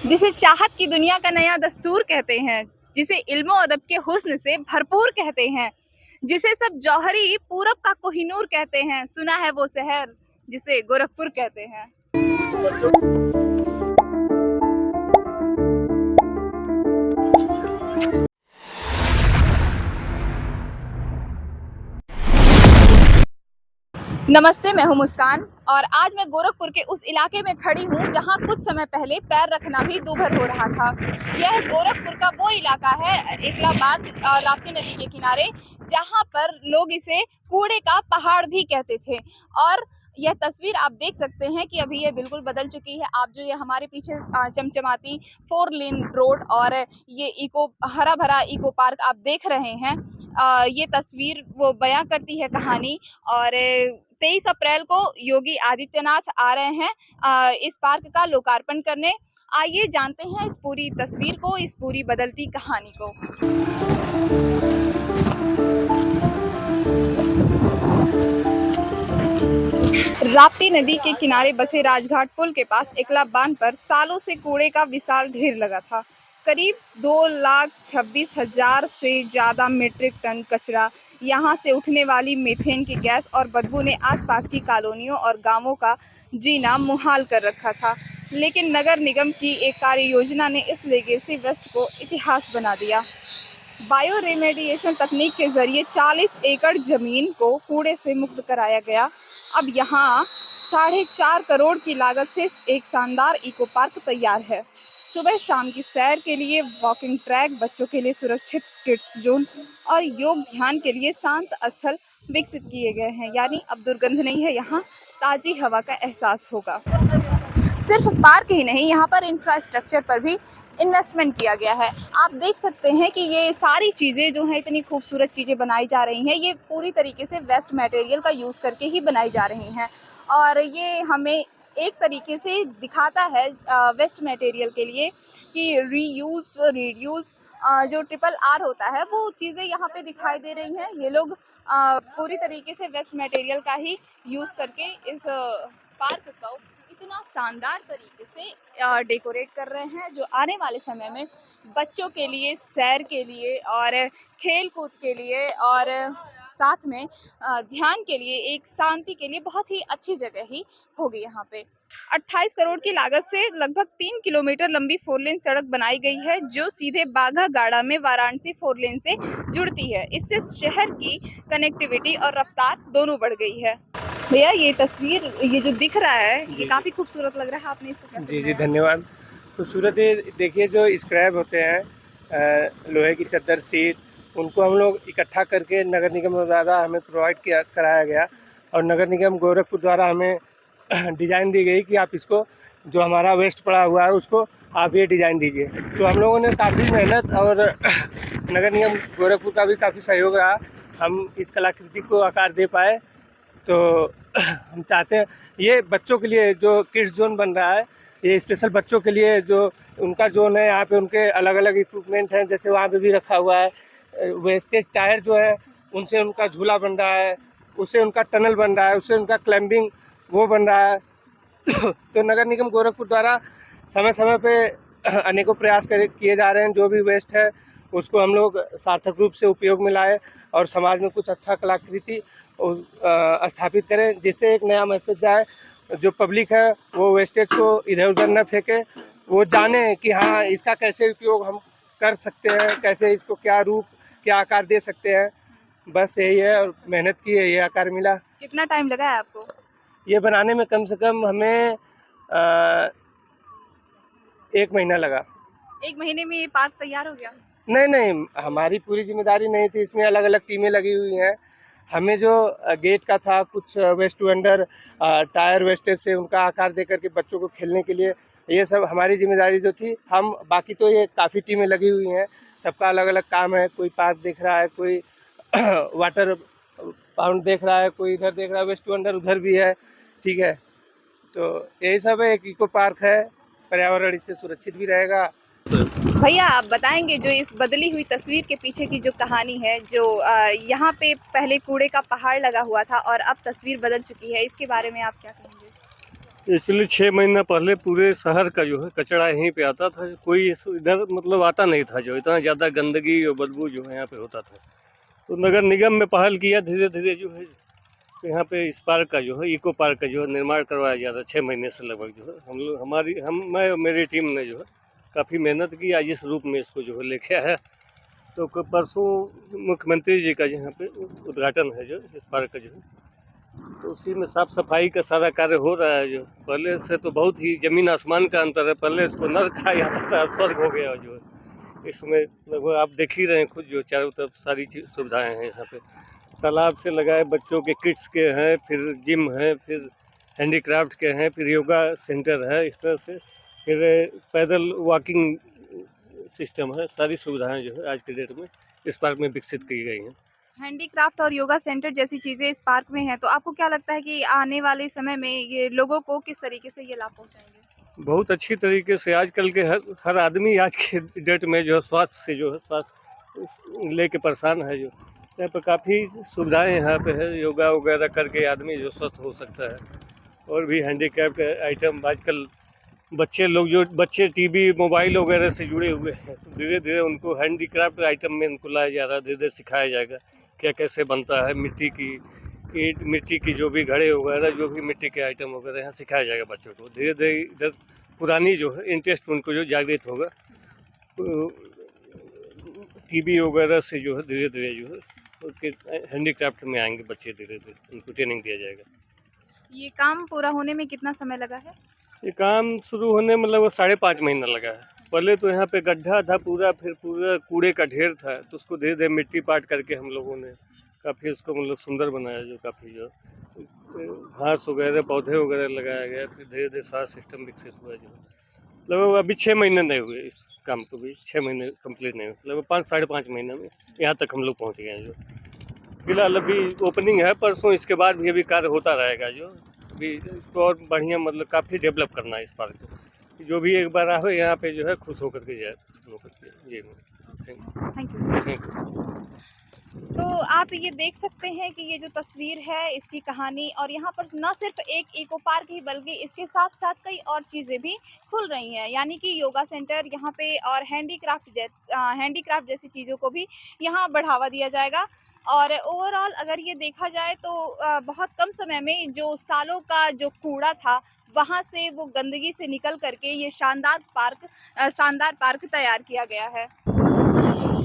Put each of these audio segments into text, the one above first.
जिसे चाहत की दुनिया का नया दस्तूर कहते हैं, जिसे इल्मो अदब के हुस्न से भरपूर कहते हैं, जिसे सब जौहरी पूरब का कोहिनूर कहते हैं। सुना है वो शहर जिसे गोरखपुर कहते हैं। नमस्ते, मैं हूं मुस्कान और आज मैं गोरखपुर के उस इलाके में खड़ी हूं जहां कुछ समय पहले पैर रखना भी दूभर हो रहा था। यह गोरखपुर का वो इलाका है, एकला बांध और राप्ती नदी के किनारे, जहां पर लोग इसे कूड़े का पहाड़ भी कहते थे। और यह तस्वीर आप देख सकते हैं कि अभी ये बिल्कुल बदल चुकी है। आप जो ये हमारे पीछे चमचमाती 4 लेन रोड और ये हरा भरा इको पार्क आप देख रहे हैं, ये तस्वीर वो बयां करती है कहानी। और 23 अप्रैल को योगी आदित्यनाथ आ रहे हैं इस पार्क का लोकार्पण करने। आइए जानते हैं इस पूरी तस्वीर को, इस पूरी बदलती कहानी को। राप्ती नदी के किनारे बसे राजघाट पुल के पास एकला बांध पर सालों से कूड़े का विशाल ढेर लगा था। करीब 2,26,000 से ज्यादा मीट्रिक टन कचरा, यहाँ से उठने वाली मीथेन की गैस और बदबू ने आसपास की कॉलोनियों और गांवों का जीना मुहाल कर रखा था। लेकिन नगर निगम की एक कार्य योजना ने इस लेगेसी वेस्ट को इतिहास बना दिया। बायो रेमेडिएशन तकनीक के जरिए 40 एकड़ जमीन को कूड़े से मुक्त कराया गया। अब यहाँ 4.5 करोड़ की लागत से एक शानदार इको पार्क तैयार है। सुबह शाम की सैर के लिए वॉकिंग ट्रैक, बच्चों के लिए सुरक्षित किड्स जोन और योग ध्यान के लिए शांत स्थल विकसित किए गए हैं। यानी अब दुर्गंध नहीं है, यहाँ ताजी हवा का एहसास होगा। सिर्फ पार्क ही नहीं, यहाँ पर इंफ्रास्ट्रक्चर पर भी इन्वेस्टमेंट किया गया है। आप देख सकते हैं कि ये सारी चीज़ें जो हैं, इतनी खूबसूरत चीज़ें बनाई जा रही हैं, ये पूरी तरीके से वेस्ट मटेरियल का यूज़ करके ही बनाई जा रही हैं। और ये हमें एक तरीके से दिखाता है वेस्ट मटेरियल के लिए कि रीयूज़, रिड्यूस जो RRR होता है, वो चीज़ें यहाँ पे दिखाई दे रही हैं। ये लोग पूरी तरीके से वेस्ट मटेरियल का ही यूज़ करके इस पार्क को इतना शानदार तरीके से डेकोरेट कर रहे हैं, जो आने वाले समय में बच्चों के लिए, सैर के लिए और खेल कूद के लिए और साथ में ध्यान के लिए, एक शांति के लिए बहुत ही अच्छी जगह ही होगी। यहाँ पे 28 करोड़ की लागत से लगभग 3 किलोमीटर लंबी 4 लेन सड़क बनाई गई है, जो सीधे बाघागाड़ा में वाराणसी 4 लेन से जुड़ती है। इससे शहर की कनेक्टिविटी और रफ्तार दोनों बढ़ गई है। भैया, ये तस्वीर, ये जो दिख रहा है, ये काफी खूबसूरत लग रहा है। आपने इसको कैसे जी धन्यवाद। खूबसूरत है। देखिए, जो स्क्रैप होते हैं, लोहे की चद्दर, सीट, उनको हम लोग इकट्ठा करके नगर निगम द्वारा हमें प्रोवाइड कराया गया। और नगर निगम गोरखपुर द्वारा हमें डिज़ाइन दी गई कि आप इसको, जो हमारा वेस्ट पड़ा हुआ है, उसको आप ये डिज़ाइन दीजिए। तो हम लोगों ने काफ़ी मेहनत और नगर निगम गोरखपुर का भी काफ़ी सहयोग रहा, हम इस कलाकृति को आकार दे पाए। तो हम चाहते हैं ये बच्चों के लिए जो किड्स जोन बन रहा है, ये स्पेशल बच्चों के लिए जो उनका जोन है, यहाँ पे उनके अलग अलग इक्विपमेंट हैं। जैसे वहाँ पे भी रखा हुआ है वेस्टेज टायर जो है, उनसे उनका झूला बन रहा है, उससे उनका टनल बन रहा है, उससे उनका क्लाइंबिंग वो बन रहा है। तो नगर निगम गोरखपुर द्वारा समय समय पे अनेकों प्रयास किए जा रहे हैं। जो भी वेस्ट है उसको हम लोग सार्थक रूप से उपयोग में लाएं और समाज में कुछ अच्छा कलाकृति स्थापित करें, जिससे एक नया मैसेज जाए। जो पब्लिक है वो वेस्टेज को इधर उधर न फेंके, वो जाने कि हाँ, इसका कैसे उपयोग हम कर सकते हैं, कैसे इसको क्या रूप, क्या आकार दे सकते हैं। बस यही है, और मेहनत की है, ये आकार मिला। कितना टाइम लगा है आपको ये बनाने में? कम से कम हमें 1 महीना लगा। 1 महीने में ये पार्क तैयार हो गया? नहीं, हमारी पूरी जिम्मेदारी नहीं थी, इसमें अलग अलग टीमें लगी हुई हैं। हमें जो गेट का था, कुछ waste to under tyre wastage से उनका आकार दे करके बच्चों को खेलने के लिए, ये सब हमारी जिम्मेदारी जो थी। हम बाकी तो ये काफ़ी टीमें लगी हुई हैं, सबका अलग अलग काम है। कोई पार्क देख रहा है, कोई वाटर पाउंड देख रहा है, कोई इधर देख रहा है, वेस्ट टू अंडर उधर भी है। ठीक है, तो यही सब है। एक इको पार्क है, पर्यावरण इससे सुरक्षित भी रहेगा। भैया, आप बताएंगे जो इस बदली हुई तस्वीर के पीछे की जो कहानी है, जो यहाँ पे पहले कूड़े का पहाड़ लगा हुआ था और अब तस्वीर बदल चुकी है, इसके बारे में आप क्या कहेंगे? एक्चुअली 6 महीना पहले पूरे शहर का जो है कचरा यहीं पे आता था। कोई इधर मतलब आता नहीं था, जो इतना ज़्यादा गंदगी और बदबू जो है यहाँ पे होता था। तो नगर निगम में पहल किया धीरे धीरे जो है, तो यहाँ पे इस पार्क का जो है, इको पार्क का जो है निर्माण करवाया जा रहा है। 6 महीने से लगभग जो है हम लोग मैं और मेरी टीम ने जो है काफ़ी मेहनत की, आज इस रूप में इसको जो है लेके आया। तो परसों मुख्यमंत्री जी का यहाँ पे उद्घाटन है जो इस पार्क का जो है, तो उसी में साफ सफाई का सारा कार्य हो रहा है। जो पहले से तो बहुत ही ज़मीन आसमान का अंतर है। पहले इसको नर्क कहा जाता था, अब स्वर्ग हो गया जो है। इसमें लगभग आप देख ही रहे हैं खुद, जो चारों तरफ सारी सुविधाएं हैं यहाँ पे। तालाब से लगाए बच्चों के किड्स के हैं, फिर जिम है, फिर हैंडीक्राफ्ट के हैं, फिर योगा सेंटर है, इस तरह से फिर पैदल वॉकिंग सिस्टम है। सारी सुविधाएं जो है आज के डेट में इस पार्क में विकसित की गई हैं। हैंडीक्राफ्ट और योगा सेंटर जैसी चीज़ें इस पार्क में हैं, तो आपको क्या लगता है कि आने वाले समय में ये लोगों को किस तरीके से ये लाभ पहुंचाएंगे? बहुत अच्छी तरीके से आजकल के हर आदमी आज के डेट में जो है स्वास्थ्य से जो है स्वास्थ्य लेके परेशान है। जो यहाँ पर काफ़ी सुविधाएं यहाँ पे है, योगा वगैरह करके आदमी जो स्वस्थ हो सकता है। और भी हैंडीक्राफ्ट आइटम आजकल बच्चे टीवी मोबाइल वगैरह से जुड़े हुए हैं, तो धीरे धीरे उनको हैंडीक्राफ्ट आइटम में उनको लाया जा रहा है। धीरे धीरे सिखाया जाएगा क्या कैसे बनता है, मिट्टी की ईंट, मिट्टी की जो भी घड़े वगैरह, जो भी मिट्टी के आइटम वगैरह यहाँ सिखाया जाएगा बच्चों को। धीरे धीरे इधर पुरानी जो है इंटरेस्ट उनको जो जागृत होगा, तो टीवी वगैरह से जो है धीरे धीरे जो है उसके हैंडीक्राफ्ट में आएंगे बच्चे। धीरे धीरे उनको ट्रेनिंग दिया जाएगा। ये काम पूरा होने में कितना समय लगा है? ये काम शुरू होने में लगभग 5.5 महीना लगा है। पहले तो यहाँ पे गड्ढा था पूरा, फिर पूरा कूड़े का ढेर था, तो उसको धीरे धीरे मिट्टी पाट करके हम लोगों ने काफ़ी उसको मतलब सुंदर बनाया। जो काफ़ी जो घास वगैरह पौधे वगैरह लगाया गया, फिर धीरे धीरे सारा सिस्टम विकसित हुआ। जो लगभग अभी 6 महीने नहीं हुए इस काम को, भी 6 महीने कंप्लीट नहीं हुए, लगभग 5-5.5 महीने में यहाँ तक हम लोग पहुँच गए हैं। जो फिलहाल अभी ओपनिंग है परसों, इसके बाद भी अभी कार्य होता रहेगा। जो भी इसको और बढ़िया मतलब काफ़ी डेवलप करना है इस पार्क को। जो भी एक बार आए यहाँ पे जो है खुश होकर के जाए। जी थैंक यू। तो आप ये देख सकते हैं कि ये जो तस्वीर है इसकी कहानी, और यहाँ पर न सिर्फ एक इको पार्क ही बल्कि इसके साथ साथ कई और चीज़ें भी खुल रही हैं, यानी कि योगा सेंटर यहाँ पे और हैंडीक्राफ्ट जैसी चीज़ों को भी यहाँ बढ़ावा दिया जाएगा। और ओवरऑल अगर ये देखा जाए तो बहुत कम समय में जो सालों का जो कूड़ा था वहाँ से वो गंदगी से निकल करके ये शानदार पार्क तैयार किया गया है।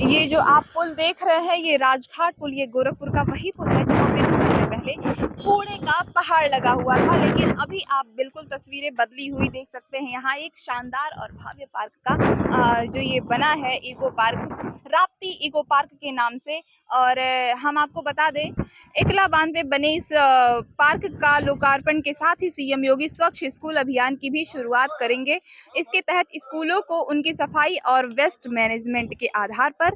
ये जो आप पुल देख रहे हैं, ये राजघाट पुल, ये गोरखपुर का वही पुल है जहाँ पे कुछ समय पहले कूड़े का पहाड़ लगा हुआ था, लेकिन अभी आप बिल्कुल तस्वीरें बदली हुई देख सकते हैं। यहाँ एक शानदार और भव्य पार्क का जो ये बना है eco park, Rapti eco park के नाम से। और हम आपको बता दें, एकला बांध पे बने इस पार्क का लोकार्पण के साथ ही सीएम योगी स्वच्छ स्कूल अभियान की भी शुरुआत करेंगे। इसके तहत स्कूलों को उनकी सफाई और वेस्ट मैनेजमेंट के आधार पर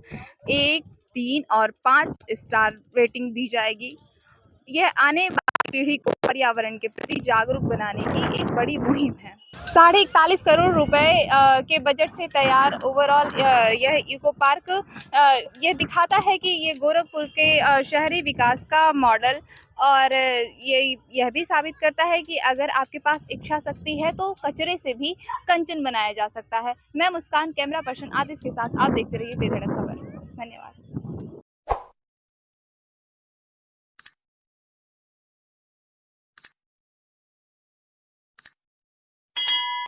1, 3 और 5 स्टार रेटिंग दी जाएगी। यह आने वाली पीढ़ी को पर्यावरण के प्रति जागरूक बनाने की एक बड़ी मुहिम है। 41.5 करोड़ रुपए के बजट से तैयार ओवरऑल यह इको पार्क यह दिखाता है कि ये गोरखपुर के शहरी विकास का मॉडल, और यह भी साबित करता है कि अगर आपके पास इच्छा शक्ति है तो कचरे से भी कंचन बनाया जा सकता है। मैं मुस्कान, कैमरा पर्सन आदिश के साथ आप देखते रहिए बेधड़क खबर। धन्यवाद।